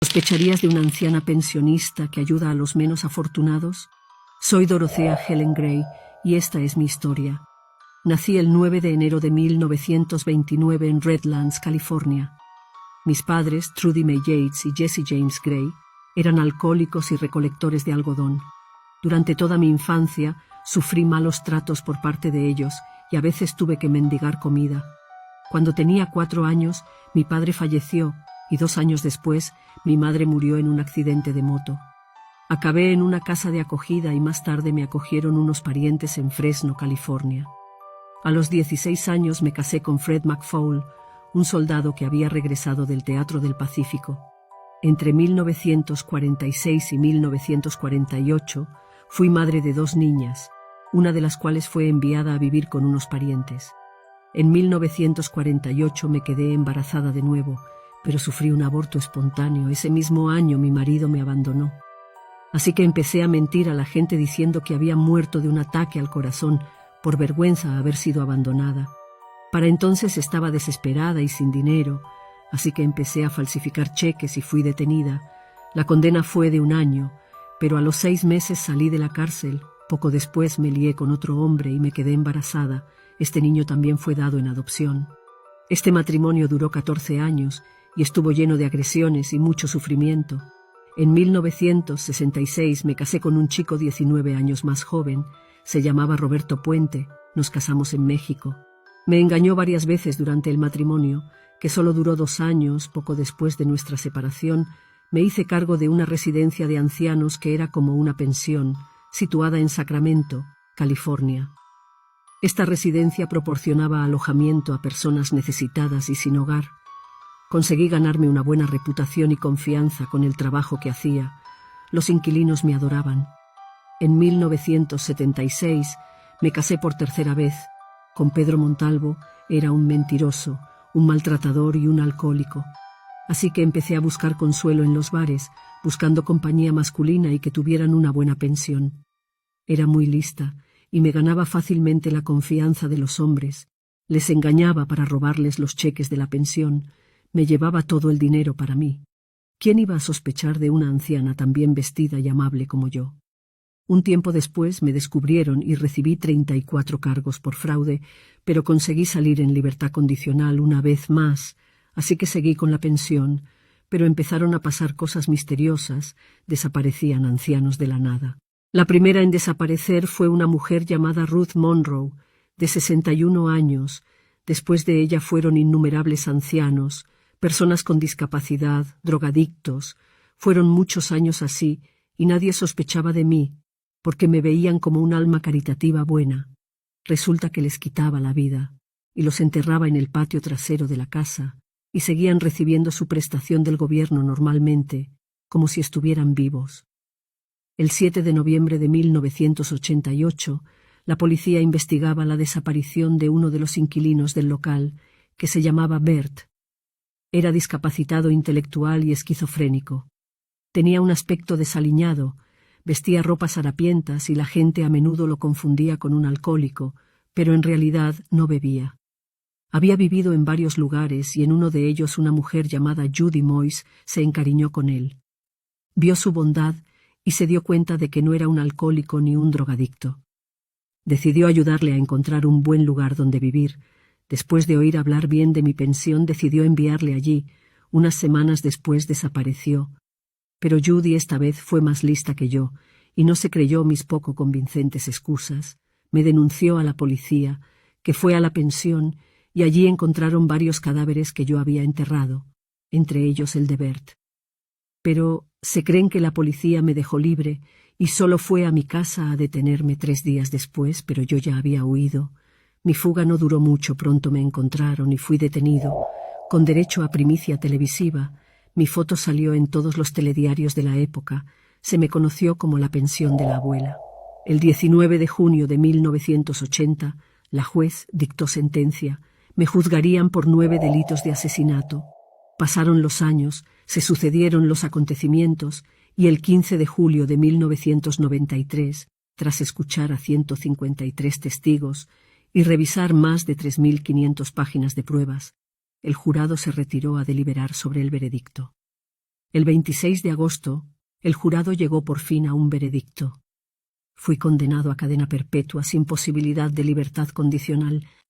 ¿Sospecharías de una anciana pensionista que ayuda a los menos afortunados? Soy Dorothea Helen Gray y esta es mi historia. Nací el 9 de enero de 1929 en Redlands, California. Mis padres, Trudy May Yates y Jesse James Gray, eran alcohólicos y recolectores de algodón. Durante toda mi infancia sufrí malos tratos por parte de ellos y a veces tuve que mendigar comida. Cuando tenía 4 años, mi padre falleció y 2 años después, mi madre murió en un accidente de moto. Acabé en una casa de acogida y más tarde me acogieron unos parientes en Fresno, California. A los 16 años me casé con Fred McFaul, un soldado que había regresado del Teatro del Pacífico. Entre 1946 y 1948 fui madre de 2 niñas, una de las cuales fue enviada a vivir con unos parientes. En 1948 me quedé embarazada de nuevo, pero sufrí un aborto espontáneo. Ese mismo año mi marido me abandonó. Así que empecé a mentir a la gente diciendo que había muerto de un ataque al corazón por vergüenza a haber sido abandonada. Para entonces estaba desesperada y sin dinero, así que empecé a falsificar cheques y fui detenida. La condena fue de 1 año, pero a los 6 meses salí de la cárcel. Poco después me lié con otro hombre y me quedé embarazada. Este niño también fue dado en adopción. Este matrimonio duró 14 años y estuvo lleno de agresiones y mucho sufrimiento. En 1966 me casé con un chico 19 años más joven. Se llamaba Roberto Puente. Nos casamos en México. Me engañó varias veces durante el matrimonio, que solo duró 2 años. Poco después de nuestra separación, me hice cargo de una residencia de ancianos que era como una pensión, situada en Sacramento, California. Esta residencia proporcionaba alojamiento a personas necesitadas y sin hogar. Conseguí ganarme una buena reputación y confianza con el trabajo que hacía. Los inquilinos me adoraban. En 1976 me casé por 3ª vez. Con Pedro Montalvo. Era un mentiroso, un maltratador y un alcohólico. Así que empecé a buscar consuelo en los bares, buscando compañía masculina y que tuvieran una buena pensión. Era muy lista y me ganaba fácilmente la confianza de los hombres. Les engañaba para robarles los cheques de la pensión. Me llevaba todo el dinero para mí. ¿Quién iba a sospechar de una anciana tan bien vestida y amable como yo? Un tiempo después me descubrieron y recibí 34 cargos por fraude, pero conseguí salir en libertad condicional una vez más, así que seguí con la pensión, pero empezaron a pasar cosas misteriosas. Desaparecían ancianos de la nada. La primera en desaparecer fue una mujer llamada Ruth Monroe, de 61 años. Después de ella fueron innumerables ancianos, personas con discapacidad, drogadictos. Fueron muchos años así, y nadie sospechaba de mí, porque me veían como un alma caritativa buena. Resulta que les quitaba la vida, y los enterraba en el patio trasero de la casa, y seguían recibiendo su prestación del gobierno normalmente, como si estuvieran vivos. El 7 de noviembre de 1988, la policía investigaba la desaparición de uno de los inquilinos del local, que se llamaba Bert. Era discapacitado intelectual y esquizofrénico. Tenía un aspecto desaliñado, vestía ropas harapientas y la gente a menudo lo confundía con un alcohólico, pero en realidad no bebía. Había vivido en varios lugares y en uno de ellos una mujer llamada Judy Moyes se encariñó con él. Vio su bondad y se dio cuenta de que no era un alcohólico ni un drogadicto. Decidió ayudarle a encontrar un buen lugar donde vivir. Después de oír hablar bien de mi pensión, decidió enviarle allí. Unas semanas después desapareció. Pero Judy esta vez fue más lista que yo, y no se creyó mis poco convincentes excusas. Me denunció a la policía, que fue a la pensión, y allí encontraron varios cadáveres que yo había enterrado, entre ellos el de Bert. Pero se creen que la policía me dejó libre, y solo fue a mi casa a detenerme 3 días después, pero yo ya había huido. Mi fuga no duró mucho, pronto me encontraron y fui detenido, con derecho a primicia televisiva. Mi foto salió en todos los telediarios de la época. Se me conoció como la pensión de la abuela. El 19 de junio de 1980, la juez dictó sentencia. Me juzgarían por 9 delitos de asesinato. Pasaron los años, se sucedieron los acontecimientos, y el 15 de julio de 1993, tras escuchar a 153 testigos y revisar más de 3.500 páginas de pruebas, el jurado se retiró a deliberar sobre el veredicto. El 26 de agosto, el jurado llegó por fin a un veredicto. Fui condenado a cadena perpetua sin posibilidad de libertad condicional